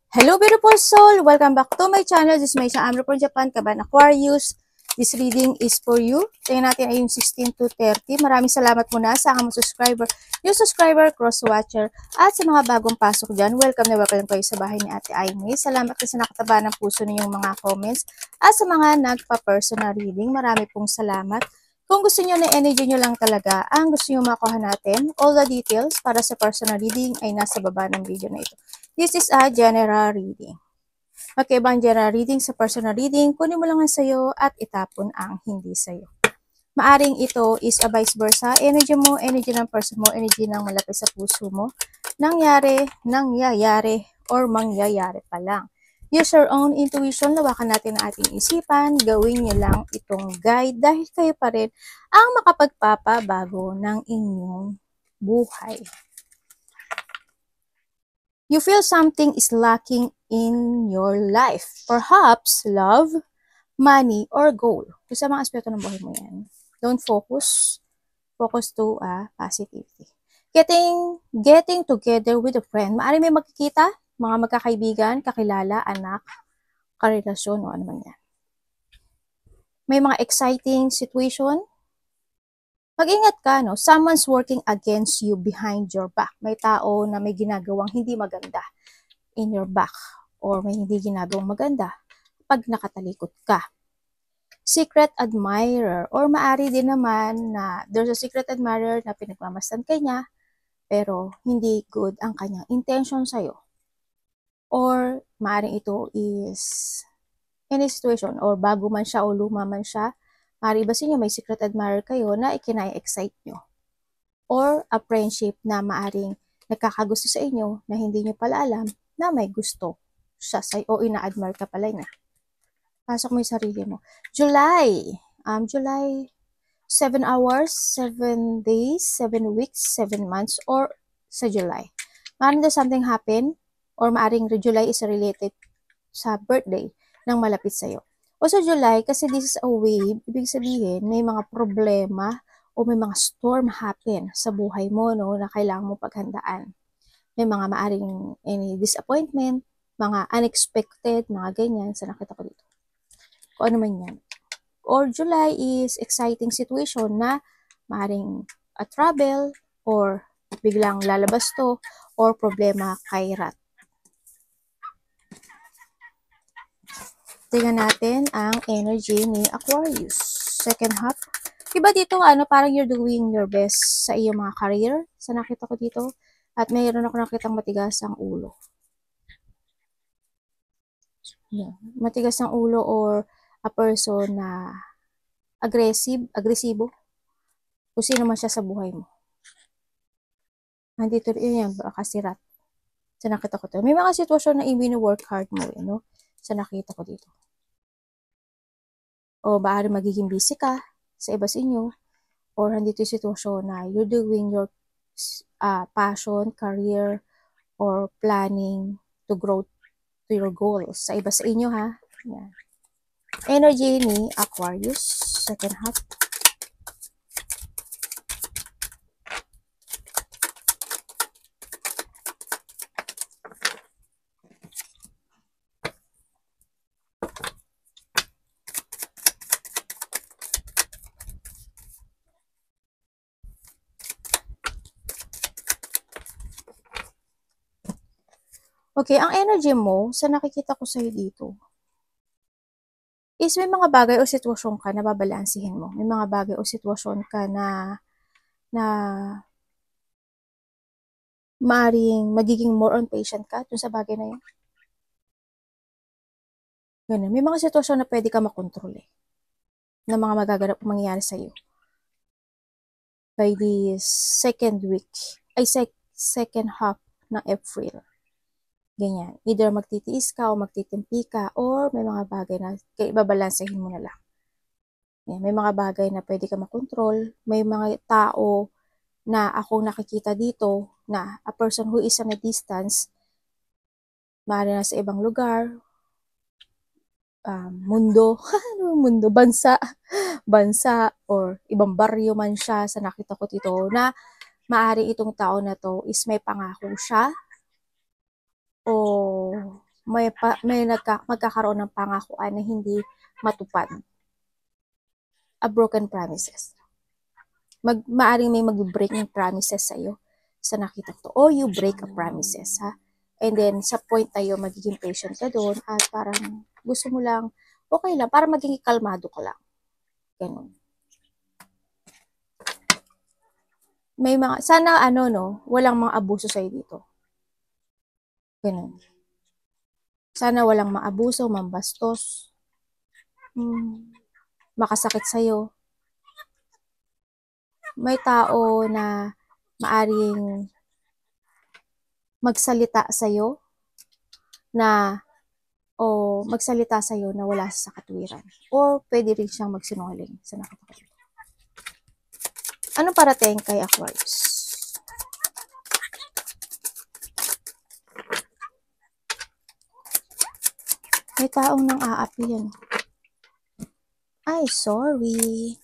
Hello beautiful soul! Welcome back to my channel. This is May Amro from Japan, Kaban Aquarius. This reading is for you. Tingnan natin ay yung 16 to 30. Maraming salamat muna sa aking subscriber, new subscriber, cross-watcher, at sa mga bagong pasok dyan. Welcome na welcome kayo sa bahay ni Ate Aimee. Salamat kasi nakataba ng puso ninyong mga comments. At sa mga nagpa-personal reading, marami pong salamat. Kung gusto niyo na energy nyo lang talaga, ang gusto niyo makuha natin, all the details para sa personal reading ay nasa baba ng video na ito. This is a general reading. Magkaibang general reading sa personal reading, kunin mo lang ang sayo at itapon ang hindi sayo. Maaring ito is a vice versa. Energy mo, energy ng person mo, energy ng malapit sa puso mo. Nangyari, nangyayari, or mangyayari pa lang. Use your own intuition, lawakan natin ang ating isipan, gawin nyo lang itong guide dahil kayo pa rin ang makapagpapabago ng inyong buhay. You feel something is lacking in your life. Perhaps love, money, or goal. Kasi mga aspeto ng buhay mo yan. Don't focus. Focus to positivity. Getting together with a friend. Maaari may magkikita, mga magkakaibigan, kakilala, anak, karelasyon, o ano man yan. May mga exciting situation. Mag-ingat ka, no? Someone's working against you behind your back. May tao na may ginagawang hindi maganda in your back or may hindi ginagawang maganda pag nakatalikod ka. Secret admirer or maari din naman na there's a secret admirer na pinagmamasdan ka niya pero hindi good ang kanyang intention sa'yo. Or maaring ito is any situation or bago man siya o luma man siya, maaari ba sa inyo may secret admirer kayo na ikinai-excite nyo? Or a friendship na maaring nagkakagusto sa inyo na hindi nyo pala alam na may gusto siya sa'yo o ina-admire ka pala niya. Pasok mo yung sarili mo. July 7 hours, 7 days, 7 weeks, 7 months, or sa July. Maaring na something happen or maaring July is related sa birthday ng malapit sa'yo. O sa July, kasi this is a wave, ibig sabihin, may mga problema o may mga storm happen sa buhay mo, no, na kailangan mo paghandaan. May mga maaring any disappointment, mga unexpected, mga ganyan, sa nakita ko dito. Kung ano man yan. Or July is exciting situation na maaring a travel or biglang lalabas to or problema kay rat. Tingnan natin ang energy ni Aquarius. Second half. Diba dito, parang you're doing your best sa iyong mga career. Sa nakita ko dito. At mayroon ako nakitang matigas ang ulo. Yeah. Matigas ang ulo or a person na agresibo. Kung sino man siya sa buhay mo. Nandito rin yan, baka sirat. Sa nakita ko dito. May mga sitwasyon na i-work hard mo, no? Sa nakita ko dito. O baka magiging busy ka sa iba sa inyo. Or nandito yung sitwasyon na you're doing your passion, career, or planning to grow to your goals. Sa iba sa inyo, ha? Yan. Energy ni Aquarius, second half. Okay, ang energy mo, sa nakikita ko sa'yo dito, is may mga bagay o sitwasyon ka na babalansihin mo. May mga bagay o sitwasyon ka na maaaring magiging more on patient ka dun sa bagay na yun. Ganun. May mga sitwasyon na pwede ka makontrol na mga magaganap mangyayari sa'yo. By this second half ng April. Ganyan. Either magtitiis ka o magtitimpi ka or may mga bagay na ibabalansahin mo na lang. Yan. May mga bagay na pwede ka makontrol. May mga tao na ako nakikita dito na a person who is on a distance, maaari na sa ibang lugar, mundo, bansa, or ibang baryo man siya sa nakita ko dito na maaari itong tao na to is may pangako siya o magkakaroon ng pangakuan na hindi matupad. A broken promises. Maaring may mag-break ng promises sa'yo sa nakita ko. Or you break a promises, ha? And then, sa point tayo, magiging patient ka doon at parang gusto mo lang, okay lang, para maging kalmado ka lang. Ganun. May mga, sana walang mga abuso sa'yo dito. Ganun. Sana walang maabuso, mambastos, makasakit sa'yo. May tao na maaring magsalita sa'yo na wala sa katwiran. Or pwede rin siyang magsinungaling sa nakakatawa. Anong parating kay Aquarius? May taong nang aapi yan. Ay, sorry.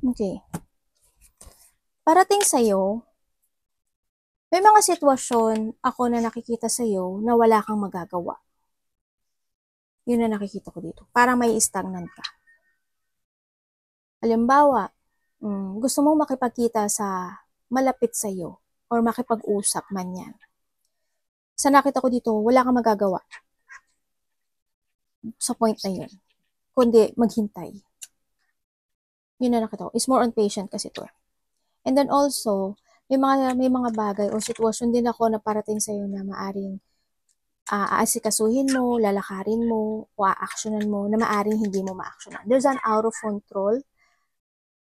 Okay. Parating sa'yo, may mga sitwasyon ako na nakikita sa'yo na wala kang magagawa. Yun na nakikita ko dito. Parang may stagnant ka. Halimbawa, gusto mong makipagkita sa malapit sa'yo or makipag-usap man yan. Sa nakita ko dito, wala kang magagawa sa point na yun. Kundi maghintay. Yun na nakita ko. Is more on patient kasi to. And then also, may mga bagay o sitwasyon din ako na parating sa'yo na maaring aasikasuhin mo, lalakarin mo, o aaksyonan mo na maaring hindi mo maaksyonan. There's an out of control.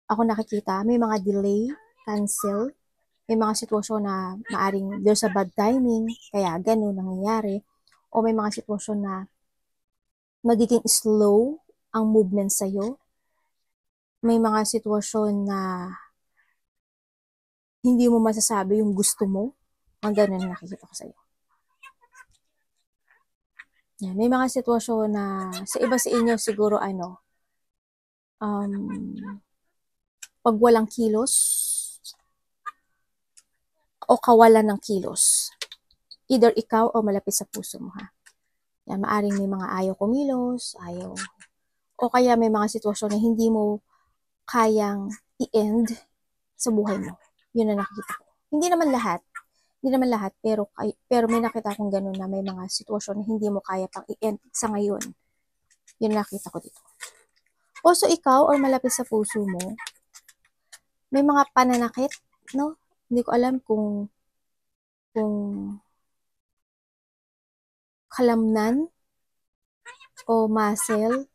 Ako nakikita, may mga delay, cancel, may mga sitwasyon na maaring there's a bad timing, kaya ganun nangyayari. O may mga sitwasyon na magiging slow ang movement sa'yo. May mga sitwasyon na hindi mo masasabi yung gusto mo. Ang ganun nakikita ko sa'yo. Yan. May mga sitwasyon na sa iba sa inyo siguro pag walang kilos o kawalan ng kilos. Either ikaw o malapit sa puso mo, ha. Yan, maaring may mga ayaw kumilos, o kaya may mga sitwasyon na hindi mo kayang i-end sa buhay mo. Yun na nakikita ko. Hindi naman lahat, pero may nakita akong ganun na may mga sitwasyon na hindi mo kaya pang i-end sa ngayon. Yun na nakita ko dito. Also, ikaw or malapit sa puso mo, may mga pananakit, no? Hindi ko alam kung kalamnan o muscle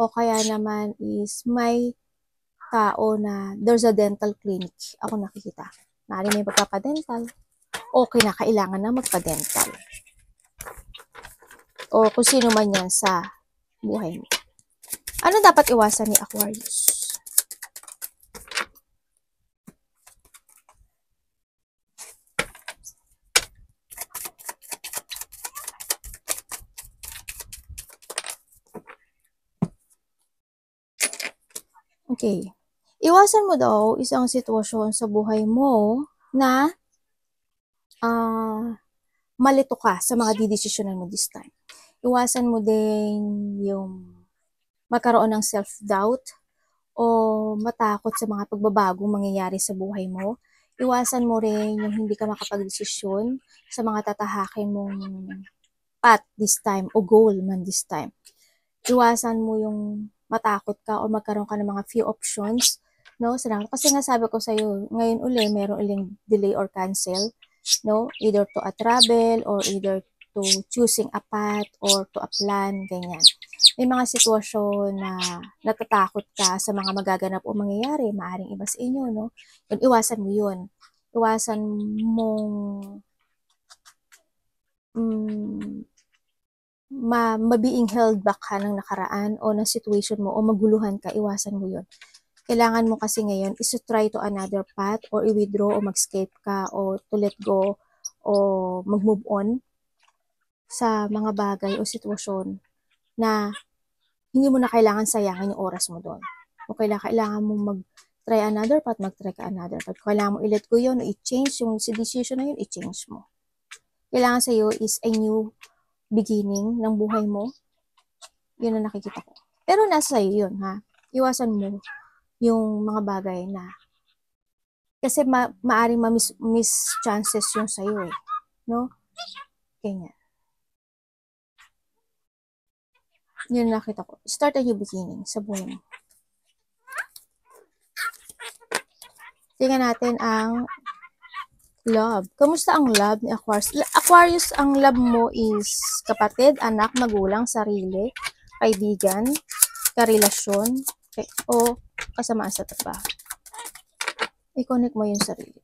o kaya naman is may tao na there's a dental clinic. Ako nakikita. Maaring may magpapadental o kinakailangan na magpa-dental. O kung sino man yan sa buhay mo. Ano dapat iwasan ni Aquarius? Okay. Iwasan mo daw isang sitwasyon sa buhay mo na malito ka sa mga didesisyonan mo this time. Iwasan mo din yung magkaroon ng self-doubt o matakot sa mga pagbabagong mangyayari sa buhay mo. Iwasan mo rin yung hindi ka makapag-desisyon sa mga tatahakin mong path this time o goal man this time. Iwasan mo yung matakot ka o magkaroon ka ng mga few options, no? Kasi nga sabi ko sa'yo, ngayon meron uling delay or cancel, no? Either to a travel or either to choosing a path or to a plan, ganyan. May mga sitwasyon na natatakot ka sa mga magaganap o mangyayari, maaring iba sa inyo, no? Iwasan mo yun. Iwasan mong mabeing held back ka ng nakaraan o ng situation mo o maguluhan ka, iwasan mo yun. Kailangan mo kasi ngayon is to try to another path or i-withdraw o mag-escape ka o to let go o mag-move on sa mga bagay o sitwasyon na hindi mo na kailangan sayangin yung oras mo doon. O kailangan mo mag-try another path, mag-try ka another path. Kailangan mo i-let go yun, o i-change yung decision na yun, i-change mo. Kailangan sa'yo is a new beginning ng buhay mo. Yun ang nakikita ko. Pero nasa sa'yo yun, ha? Iwasan mo yung mga bagay na kasi maaring ma-miss chances yung sa'yo eh. No? Ganyan. Yun nakita ko. Start a new beginning sa buhay mo. Tingnan natin ang love. Kamusta ang love ni Aquarius? Aquarius, ang love mo is kapatid, anak, magulang, sarili, kaibigan, karelasyon, o kasamaan sa trabaho. I-connect mo yung sarili.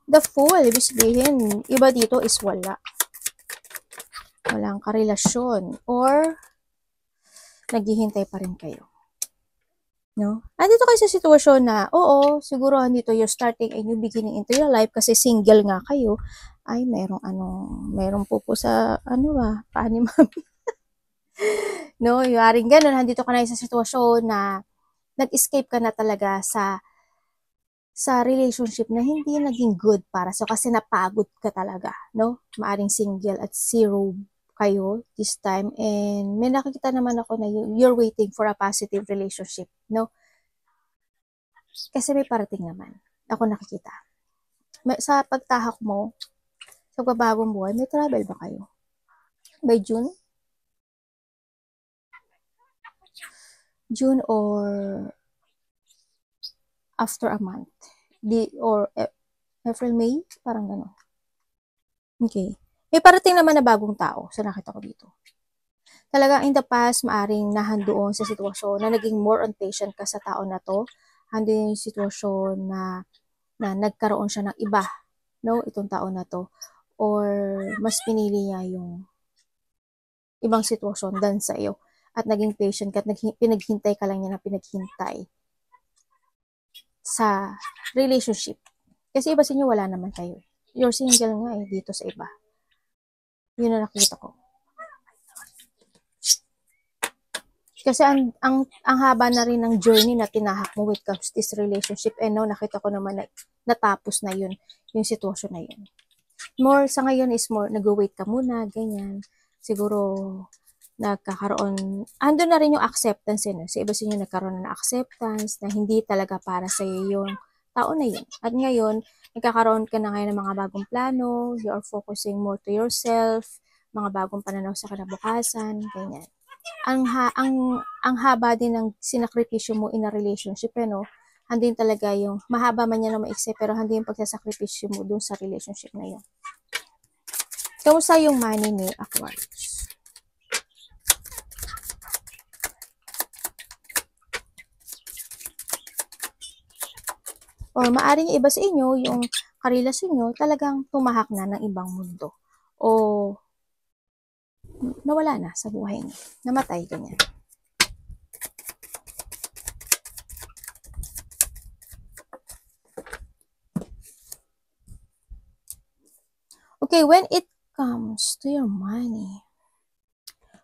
The Fool, ibig sabihin, iba dito is wala. Walang karelasyon or naghihintay pa rin kayo. No? Andito kayo sa sitwasyon na, oo, siguro andito you're starting a new beginning into your life kasi single nga kayo. Ay, merong pupo sa, paani mami. No, yaring ganun, andito ka na sa sitwasyon na nag-escape ka na talaga sa relationship na hindi naging good para sa kasi napagod ka talaga, no? Maaring single at zero kayo this time and may nakikita naman ako na you're waiting for a positive relationship, no? Kasi may parating naman. Ako nakikita. Sa pagtahak mo, sa pagbabagong buhay, may travel ba kayo? By June? June or after a month? Or April, May? Parang gano'n. Okay. May parating naman na bagong tao sa nakita ko dito. Talagang in the past, maaring nahandoon sa sitwasyon na naging more on patient ka sa tao na to. Handun yung sitwasyon na nagkaroon siya ng iba, no? Itong tao na to. Or mas pinili niya yung ibang sitwasyon than sa iyo. At naging patient ka at pinaghintay ka lang niya na pinaghintay sa relationship. Kasi iba sa inyo, wala naman kayo. You're single nga eh, dito sa iba. Yun na nakita ko. Kasi ang haba na rin ng journey na tinahak mo with comes this relationship and now nakita ko naman na natapos na yun, yung sitwasyon na yun. More sa ngayon is more, nag-wait ka muna, ganyan. Siguro nagkakaroon, ando na rin yung acceptance yun. Sa iba sa inyo nagkaroon na acceptance na hindi talaga para sa iyo yung tao na yun. At ngayon, nagkakaroon ka na ngayon ng mga bagong plano, you are focusing more to yourself, mga bagong pananaw sa kinabukasan, ganyan. Ang haba din ng sinakripisyo mo in a relationship, no? Handin talaga yung, mahaba man yan na maiksi, pero handin yung pagsasakripisyo mo dun sa relationship na yun. Kamusta yung money ni Aquarius? Or maaring iba sa inyo, yung karelasyon nyo, talagang tumahak na ng ibang mundo. O nawala na sa buhay niyo. Namatay, ganyan. Okay, when it comes to your money.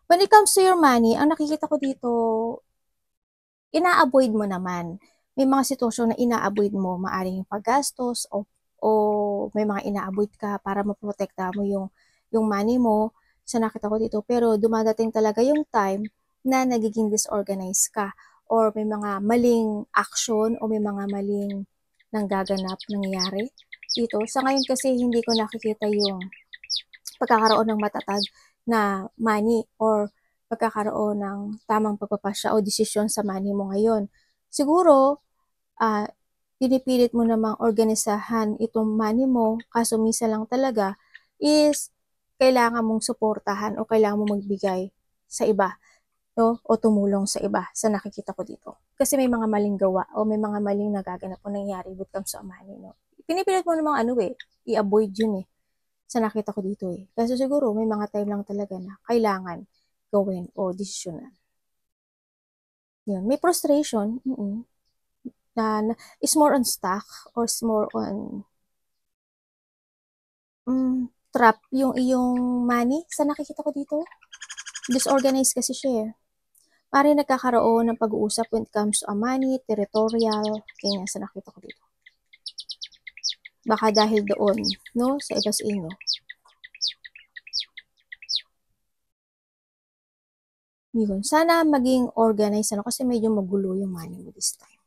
When it comes to your money, ang nakikita ko dito, ina-avoid mo naman. May mga sitwasyon na ina-avoid mo, maaring yung paggastos o may mga ina-avoid ka para maprotekta mo yung money mo sa nakita ko dito. Pero dumadating talaga yung time na nagiging disorganized ka or may mga maling action o may mga maling nanggaganap, nangyayari dito. Sa ngayon kasi hindi ko nakikita yung pagkakaroon ng matatag na money or pagkakaroon ng tamang pagpapasya o desisyon sa money mo ngayon. Siguro, pinipilit mo namang organisahan itong money mo, kaso misa lang talaga is kailangan mong suportahan o kailangan mong magbigay sa iba, no? O tumulong sa iba sa nakikita ko dito. Kasi may mga maling gawa o may mga maling nagaganap o nangyari with comes to money, no? Pinipilit mo namang i-avoid yun sa nakita ko dito Kasi siguro may mga time lang talaga na kailangan gawin o desisyonan. Yun. May frustration, na is more on stock or is more on trap yung iyong money sa nakikita ko dito. Disorganized kasi siya eh. Maaaring nagkakaroon ng pag-uusap when it comes to money, territorial, ganyan sa nakita ko dito. Baka dahil doon, no, sa iba sa inyo. Yun. Sana maging organized, ano, kasi medyo magulo yung money mo this time.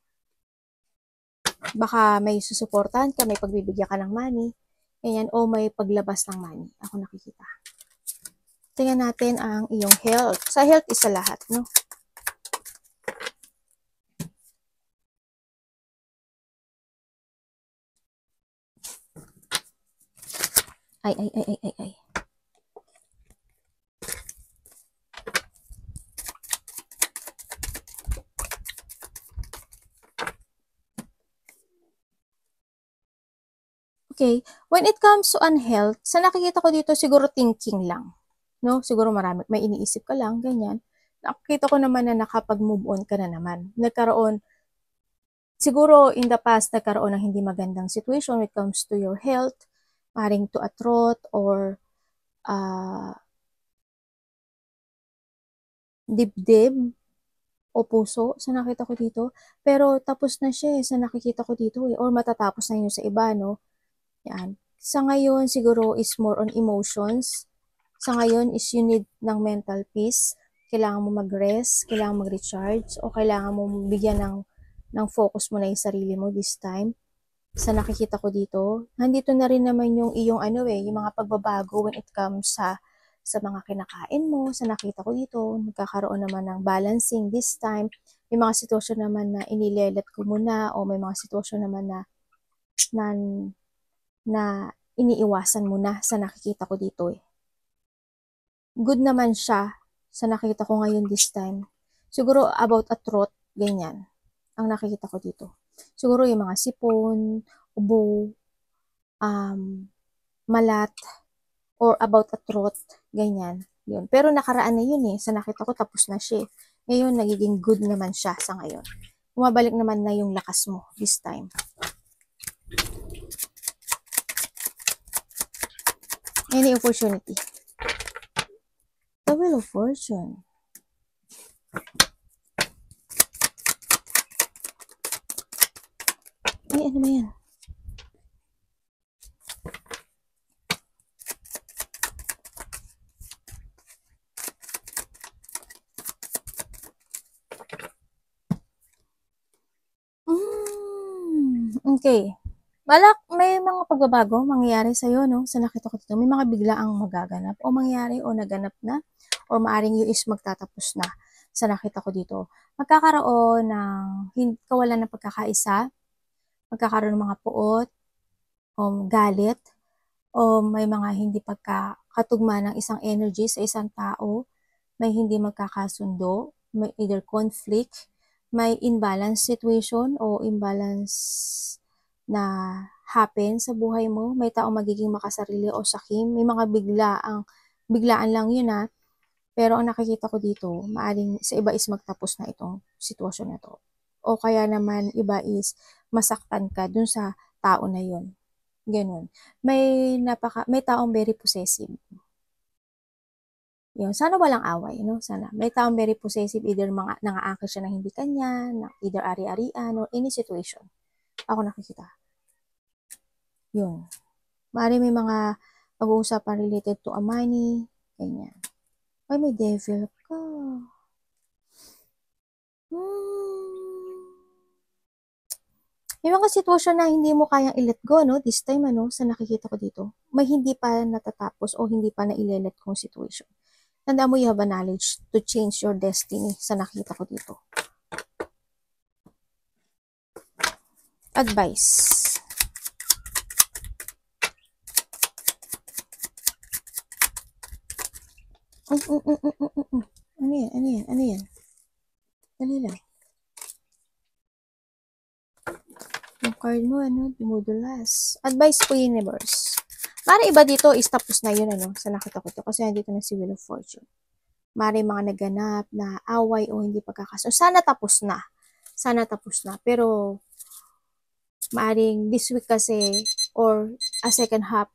Baka may susuportahan ka, may pagbibigyan ka ng money, ganyan, o may paglabas ng money. Ako nakikita. Tingnan natin ang iyong health. Sa health, isa lahat, no? Ay. Okay, when it comes to unhealth, sa nakikita ko dito, siguro thinking lang. No? Siguro marami, may iniisip ka lang, ganyan. Nakikita ko naman na nakapag-move on ka na naman. Nagkaroon, siguro in the past, nagkaroon ng hindi magandang situation when it comes to your health, maring to a throat or dibdib o puso sa nakita ko dito. Pero tapos na siya sa nakikita ko dito eh. Or matatapos na yun sa iba, no? Yan. Sa ngayon, siguro is more on emotions. Sa ngayon is you need ng mental peace. Kailangan mo mag-rest, kailangan mag-recharge, o kailangan mo bigyan ng focus mo na yung sarili mo this time. Sa nakikita ko dito, nandito na rin naman yung iyong yung mga pagbabago when it comes sa mga kinakain mo. Sa nakita ko dito, nagkakaroon naman ng balancing this time. May mga sitwasyon naman na inilelet ko muna, o may mga sitwasyon naman na iniiwasan mo na sa nakikita ko dito eh. Good naman siya sa nakita ko ngayon this time. Siguro about a throat, ganyan, ang nakikita ko dito. Siguro yung mga sipon, ubo, malat, or about a throat, ganyan. Yun. Pero nakaraan na yun eh. Sa nakita ko, tapos na siya. Ngayon, nagiging good naman siya sa ngayon. Bumabalik naman na yung lakas mo this time. Any opportunity. The Wheel of Fortune. Ay, ano ba yan? Okay. May mga pagbabago mangyayari sa'yo, no? Sa nakita ko dito, may mga biglaang magaganap o mangyayari o naganap na or maaring yung is magtatapos na sa nakita ko dito. Magkakaroon ng kawalan ng pagkakaisa, magkakaroon ng mga puot, o galit, o may mga hindi pagkakatugma ng isang energy sa isang tao, may hindi magkakasundo, may either conflict, may imbalance situation o imbalance na happen sa buhay mo, may taong magiging makasarili o sakim, may mga biglaan lang yun pero ang nakikita ko dito, maaring sa iba is magtapos na itong sitwasyon na to. O kaya naman iba is masaktan ka dun sa tao na yun. Ganun. May taong very possessive. Yun. Sana walang away, no? Sana. May taong very possessive, either nangaangkin siya na hindi kanya, either ari-arian, or any situation. Ako nakikita. Yun. Maaaring may mga pag-uusapan related to a money, ganyan. Ay, may devil ka. May mga sitwasyon na hindi mo kayang i-let go, no? This time, sa nakikita ko dito, may hindi pa natatapos o hindi pa na-let kong situation. Tandaan mo, you have a knowledge to change your destiny sa nakita ko dito. Advice. Ano yan? Dali lang. Yung card mo, dumudulas. Advice po, universe. Mara iba dito is tapos na yun, sa nakita ko to. Kasi nandito na si Wheel of Fortune. Mara mga naganap na away o hindi pagkakaso. Sana tapos na. Pero, maaring this week kasi, or a second half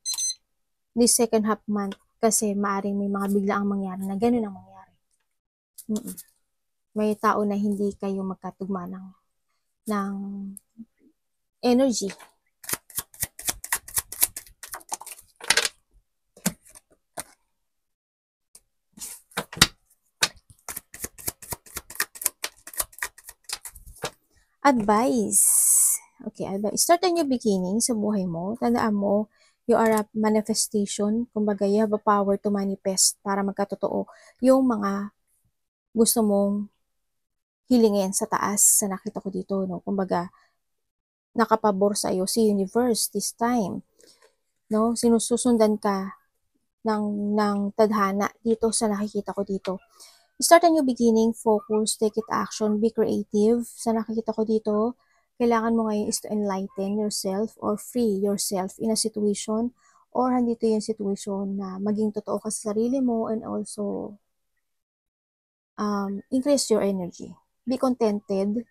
this second half month kasi maaring may mga biglaang mangyari na ganun ang mangyari. May tao na hindi kayo magkatugma ng energy. Advice. Okay, advice. Start a new beginning sa buhay mo. Tandaan mo, you are a manifestation. Kumbaga, you have a power to manifest para magkatotoo yung mga gusto mong hilingin sa taas sa nakita ko dito. No? Kumbaga, nakapabor sa iyo si universe this time. No? Sinususundan ka ng tadhana dito sa nakikita ko dito. Start a new beginning, focus, take it action, be creative. Sa nakikita ko dito, kailangan mo ngayon is to enlighten yourself or free yourself in a situation or handito yung situation na maging totoo ka sa sarili mo and also increase your energy. Be contented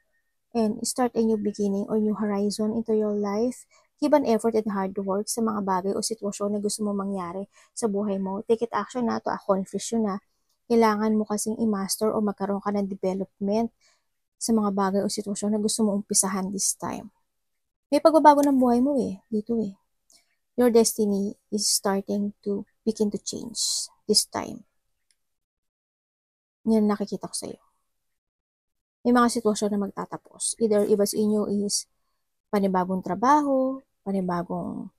and start a new beginning or new horizon into your life. Give an effort and hard work sa mga bagay o sitwasyon na gusto mo mangyari sa buhay mo. Take it action na to accomplish yun na. Kailangan mo kasing i-master o magkaroon ka ng development sa mga bagay o sitwasyon na gusto mo umpisahan this time. May pagbabago ng buhay mo dito Your destiny is starting to begin to change this time. Yan nakikita ko sa iyo. May mga sitwasyon na magtatapos. Either iba sa inyo is panibagong trabaho, panibagong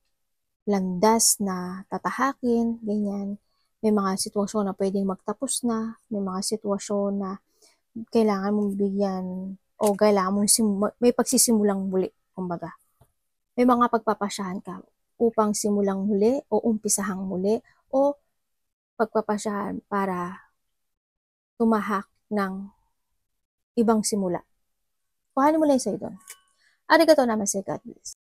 landas na tatahakin, ganyan. May mga sitwasyon na pwedeng magtapos na, may mga sitwasyon na kailangan mong bigyan o kailangan mong may pagsisimulang muli, kumbaga. May mga pagpapasyahan ka upang simulang muli o umpisahang muli o pagpapasyahan para tumahak ng ibang simula. Kuhanin mo lang sa'yo doon. Arigatou namaste, God bless.